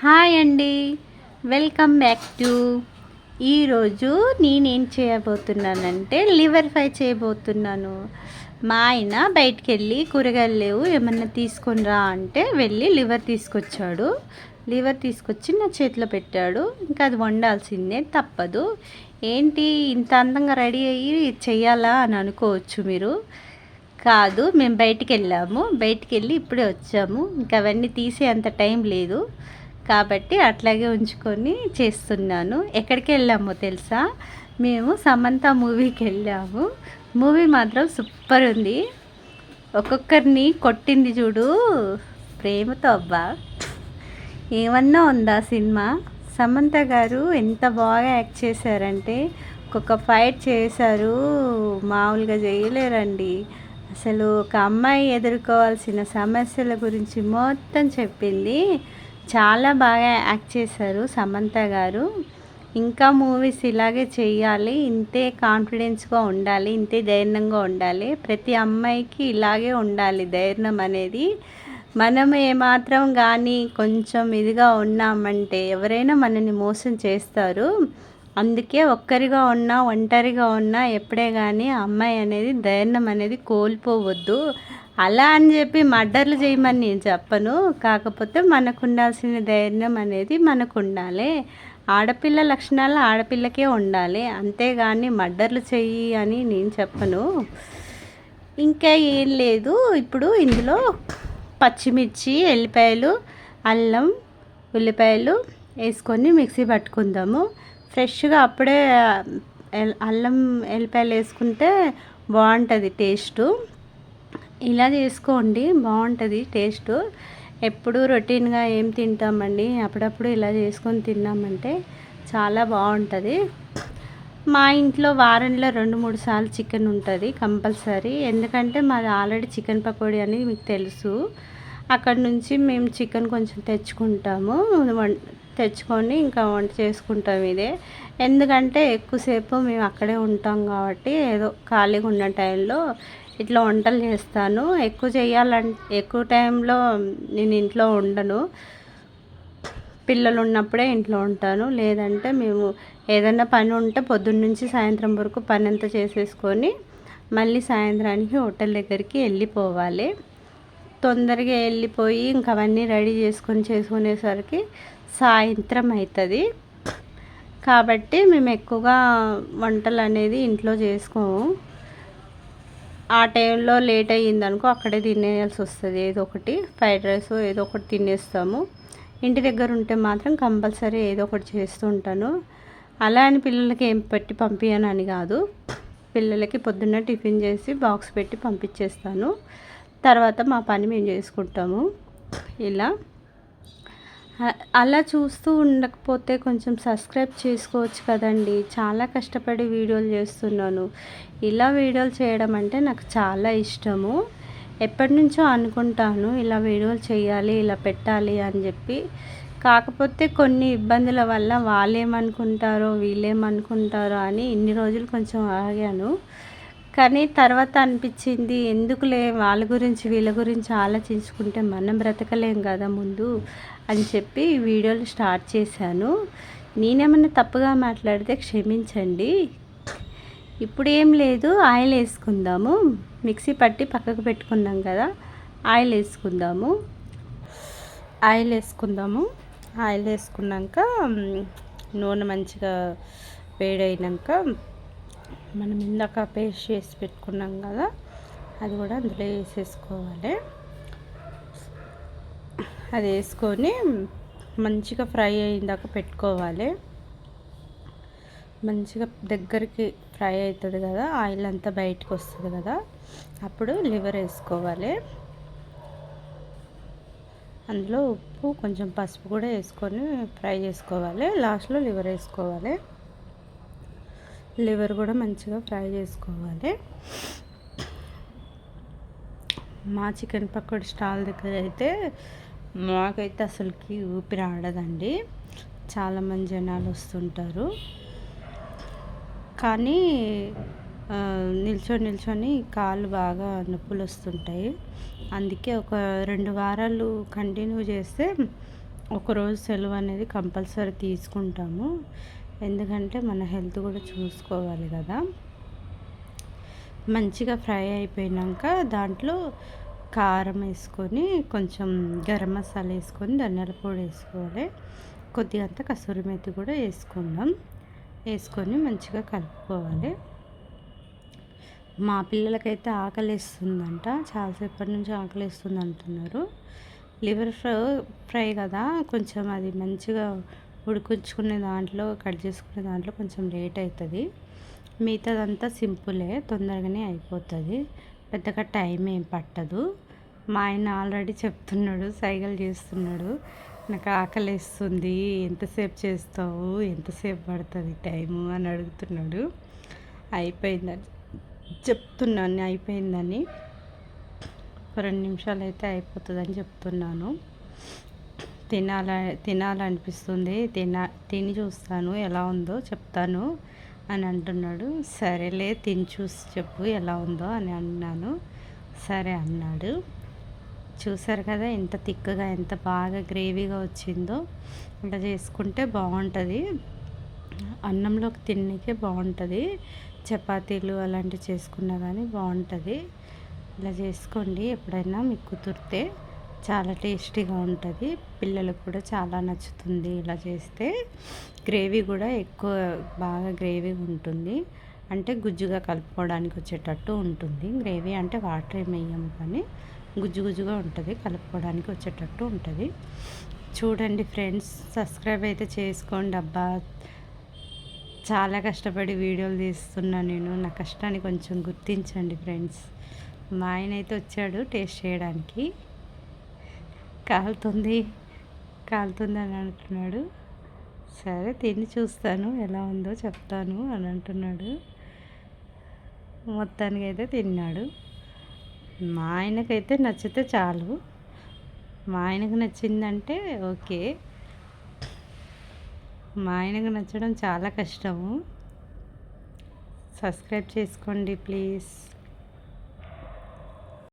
Hi అండి. Welcome back to ఈరోజు నేనేం చేయబోతున్నానంటే లివర్ ఫ్రై చేయబోతున్నాను. మా ఆయన బయటికెళ్ళి కూరగాయలు లేవు ఏమన్నా తీసుకొని రా అంటే వెళ్ళి లివర్ తీసుకొచ్చాడు. లివర్ తీసుకొచ్చి నా చేతిలో పెట్టాడు. ఇంకా అది వండాల్సిందే తప్పదు. ఏంటి ఇంత అందంగా రెడీ అయ్యి చెయ్యాలా అని అనుకోవచ్చు మీరు. కాదు, మేము బయటికెళ్ళాము. బయటికెళ్ళి ఇప్పుడే వచ్చాము. ఇంకా అవన్నీ తీసే అంత టైం లేదు. కాబట్టి అట్లాగే ఉంచుకొని చేస్తున్నాను. ఎక్కడికి వెళ్ళామో తెలుసా? మేము సమంత మూవీకి వెళ్ళాము. మూవీ మాత్రం సూపర్ ఉంది. ఒక్కొక్కరిని కొట్టింది చూడు ప్రేమతో. అబ్బా, ఏమన్నా ఉందా సినిమా? సమంత గారు ఎంత బాగా యాక్ట్ చేశారంటే ఒక్కొక్క ఫైట్ చేశారు, మామూలుగా చేయలేరండి. అసలు ఒక అమ్మాయి ఎదుర్కోవాల్సిన సమస్యల గురించి మొత్తం చెప్పింది. చాలా బాగా యాక్ట్ చేశారు సమంత గారు. ఇంకా మూవీస్ ఇలాగే చేయాలి, ఇంతే కాన్ఫిడెన్స్గా ఉండాలి, ఇంతే ధైర్యంగా ఉండాలి. ప్రతి అమ్మాయికి ఇలాగే ఉండాలి ధైర్యం అనేది. మనం ఏమాత్రం కానీ కొంచెం ఇదిగా ఉన్నామంటే ఎవరైనా మనల్ని మోసం చేస్తారు. అందుకే ఒక్కరిగా ఉన్నా ఒంటరిగా ఉన్నా ఎప్పుడే కానీ అమ్మాయి అనేది ధైర్యం అనేది కోల్పోవద్దు. అలా అని చెప్పి మర్డర్లు చేయమని నేను చెప్పను. కాకపోతే మనకు ఉండాల్సిన ధైర్యం అనేది మనకు ఉండాలి. ఆడపిల్ల లక్షణాలు ఆడపిల్లకే ఉండాలి, అంతేగాని మర్డర్లు చెయ్యి అని నేను చెప్పను. ఇంకా ఏం లేదు. ఇప్పుడు ఇందులో పచ్చిమిర్చి, ఎల్లిపాయలు, అల్లం, ఉల్లిపాయలు వేసుకొని మిక్సీ పట్టుకుందాము. ఫ్రెష్గా అప్పుడే అల్లం ఎల్లిపాయలు వేసుకుంటే బాగుంటుంది టేస్టు. ఇలా చేసుకోండి, బాగుంటుంది టేస్టు. ఎప్పుడు రొటీన్గా ఏం తింటామండి, అప్పుడప్పుడు ఇలా చేసుకొని తిన్నామంటే చాలా బాగుంటుంది. మా ఇంట్లో వారంలో 2-3 సార్లు చికెన్ ఉంటుంది కంపల్సరీ. ఎందుకంటే మాది ఆల్రెడీ చికెన్ పకోడీ అని మీకు తెలుసు. అక్కడ నుంచి మేము చికెన్ కొంచెం తెచ్చుకుంటాము. తెచ్చుకొని ఇంకా వంట చేసుకుంటాం ఇదే. ఎందుకంటే ఎక్కువసేపు మేము అక్కడే ఉంటాం కాబట్టి ఏదో ఖాళీగా ఉన్న టైంలో ఇట్లా వంటలు చేస్తాను. ఎక్కువ చేయాలంటే ఎక్కువ టైంలో నేను ఇంట్లో ఉండను. పిల్లలు ఉన్నప్పుడే ఇంట్లో ఉంటాను. లేదంటే మేము ఏదైనా పని ఉంటే పొద్దున్న నుంచి సాయంత్రం వరకు పని అంతా చేసేసుకొని మళ్ళీ సాయంత్రానికి హోటల్ దగ్గరికి వెళ్ళిపోవాలి. తొందరగా వెళ్ళిపోయి ఇంకా అవన్నీ రెడీ చేసుకునేసరికి సాయంత్రం అవుతుంది. కాబట్టి మేము ఎక్కువగా వంటలు అనేది ఇంట్లో చేసుకోము. ఆ టైంలో లేట్ అయ్యిందనుకో అక్కడే తినేయాల్సి వస్తుంది. ఏదో ఒకటి ఫ్రైడ్ రైస్ ఏదో ఒకటి తినేస్తాము. ఇంటి దగ్గర ఉంటే మాత్రం కంపల్సరీ ఏదో ఒకటి చేస్తూ ఉంటాను. అలా అని పిల్లలకి ఏం పెట్టి పంపించను అని కాదు. పిల్లలకి పొద్దున్న టిఫిన్ చేసి బాక్స్ పెట్టి పంపించేస్తాను. తర్వాత మా పని మేము చేసుకుంటాము. ఇలా అలా చూస్తూ ఉండకపోతే కొంచెం సబ్స్క్రైబ్ చేసుకోవచ్చు కదండి. చాలా కష్టపడి వీడియోలు చేస్తున్నాను. ఇలా వీడియోలు చేయడం అంటే నాకు చాలా ఇష్టము. ఎప్పటి నుంచో అనుకుంటాను ఇలా వీడియోలు చేయాలి, ఇలా పెట్టాలి అని చెప్పి. కాకపోతే కొన్ని ఇబ్బందుల వల్ల వాళ్ళేమనుకుంటారో వీళ్ళేమనుకుంటారో అని ఇన్ని రోజులు కొంచెం ఆగాను. కానీ తర్వాత అనిపించింది, ఎందుకులే వాళ్ళ గురించి వీళ్ళ గురించి ఆలోచించుకుంటే మనం బ్రతకలేం కదా ముందు అని చెప్పి వీడియోలు స్టార్ట్ చేశాను. నేనేమన్నా తప్పుగా మాట్లాడితే క్షమించండి. ఇప్పుడు ఏం లేదు, ఆయిల్ వేసుకుందాము. మిక్సీ పట్టి పక్కకు పెట్టుకున్నాం కదా, ఆయిల్ వేసుకుందాము. ఆయిల్ వేసుకున్నాక నూనె మంచిగా వేడైనాక మనం ఇందాక పేస్ట్ చేసి పెట్టుకున్నాం కదా, అది కూడా అందులో వేసేసుకోవాలి. అది వేసుకొని మంచిగా ఫ్రై అయ్యేదాకా పెట్టుకోవాలి. మంచిగా దగ్గరికి ఫ్రై అవుతుంది కదా, ఆయిల్ అంతా బయటకు వస్తుంది కదా, అప్పుడు లివర్ వేసుకోవాలి. అందులో ఉప్పు కొంచెం పసుపు కూడా వేసుకొని ఫ్రై చేసుకోవాలి. లాస్ట్లో లివర్ వేసుకోవాలి. లివర్ కూడా మంచిగా ఫ్రై చేసుకోవాలి. మా చికెన్ పకోడీ స్టాల్ దగ్గర అయితే మాకైతే అసలుకి ఊపిరి ఆడదండి. చాలామంది జనాలు వస్తుంటారు. కానీ నిల్చొని కాళ్ళు బాగా నొప్పులు వస్తుంటాయి. అందుకే ఒక 2 వారాలు కంటిన్యూ చేస్తే ఒకరోజు సెలవు అనేది కంపల్సరీ తీసుకుంటాము. ఎందుకంటే మన హెల్త్ కూడా చూసుకోవాలి కదా. మంచిగా ఫ్రై అయిపోయినాక దాంట్లో కారం వేసుకొని, కొంచెం గరం మసాలా వేసుకొని, ధనియాల పొడి వేసుకోవాలి. కొద్దిగా అంతా కసూరి మేతి కూడా వేసుకుందాం. వేసుకొని మంచిగా కలుపుకోవాలి. మా పిల్లలకైతే ఆకలిస్తుందంట, చాలాసేపటి నుంచి ఆకలిస్తుంది అంటున్నారు. లివర్ ఫ్రై కదా, కొంచెం అది మంచిగా ఉడికించుకునే దాంట్లో, కట్ చేసుకునే దాంట్లో కొంచెం లేట్ అవుతుంది. మిగతాదంతా సింపులే, తొందరగానే అయిపోతుంది, పెద్దగా టైం ఏం పట్టదు. మా ఆయన ఆల్రెడీ చెప్తున్నాడు, సైగలు చేస్తున్నాడు, నాకు ఆకలిస్తుంది, ఎంతసేపు చేస్తావు, ఎంతసేపు పడుతుంది టైము అని అడుగుతున్నాడు. అయిపోయిందని చెప్తున్నాను, అయిపోయిందని. 2 నిమిషాలు అయితే అయిపోతుందని చెప్తున్నాను. తినాలనిపిస్తుంది, తిని చూస్తాను ఎలా ఉందో చెప్తాను అని అంటున్నాడు. సరేలే, తిని చూసి చెప్పు ఎలా ఉందో అని అన్నాను. సరే అన్నాడు. చూసారు కదా ఎంత తిక్కగా, ఎంత బాగా గ్రేవీగా వచ్చిందో. ఇలా చేసుకుంటే బాగుంటుంది, అన్నంలోకి తిననీకే బాగుంటుంది. చపాతీలు అలాంటివి చేసుకున్నా కానీ బాగుంటుంది. ఇలా చేసుకోండి ఎప్పుడైనా మీకు కుదిరితే, చాలా టేస్టీగా ఉంటుంది. పిల్లలకు కూడా చాలా నచ్చుతుంది ఇలా చేస్తే. గ్రేవీ కూడా ఎక్కువ బాగా గ్రేవీగా ఉంటుంది, అంటే గుజ్జుగా కలుపుకోవడానికి వచ్చేటట్టు ఉంటుంది. గ్రేవీ అంటే వాటర్ ఏమి వేయము, కానీ గుజ్జు గుజ్జుగా ఉంటుంది, కలుపుకోవడానికి వచ్చేటట్టు ఉంటుంది. చూడండి ఫ్రెండ్స్, సబ్స్క్రైబ్ అయితే చేసుకోండి. అబ్బా, చాలా కష్టపడి వీడియోలు తీస్తున్నా నేను, నా కష్టాన్ని కొంచెం గుర్తించండి ఫ్రెండ్స్. మా ఆయన అయితే వచ్చాడు టేస్ట్ చేయడానికి. కాలుతుంది అని అంటున్నాడు. సరే తిని చూస్తాను ఎలా ఉందో చెప్తాను అని అంటున్నాడు. మొత్తానికి అయితే తిన్నాడు. మా ఆయనకైతే నచ్చితే చాలు, మా ఆయనకు నచ్చిందంటే ఓకే. మా ఆయనకు నచ్చడం చాలా కష్టము. సబ్స్క్రైబ్ చేసుకోండి ప్లీజ్.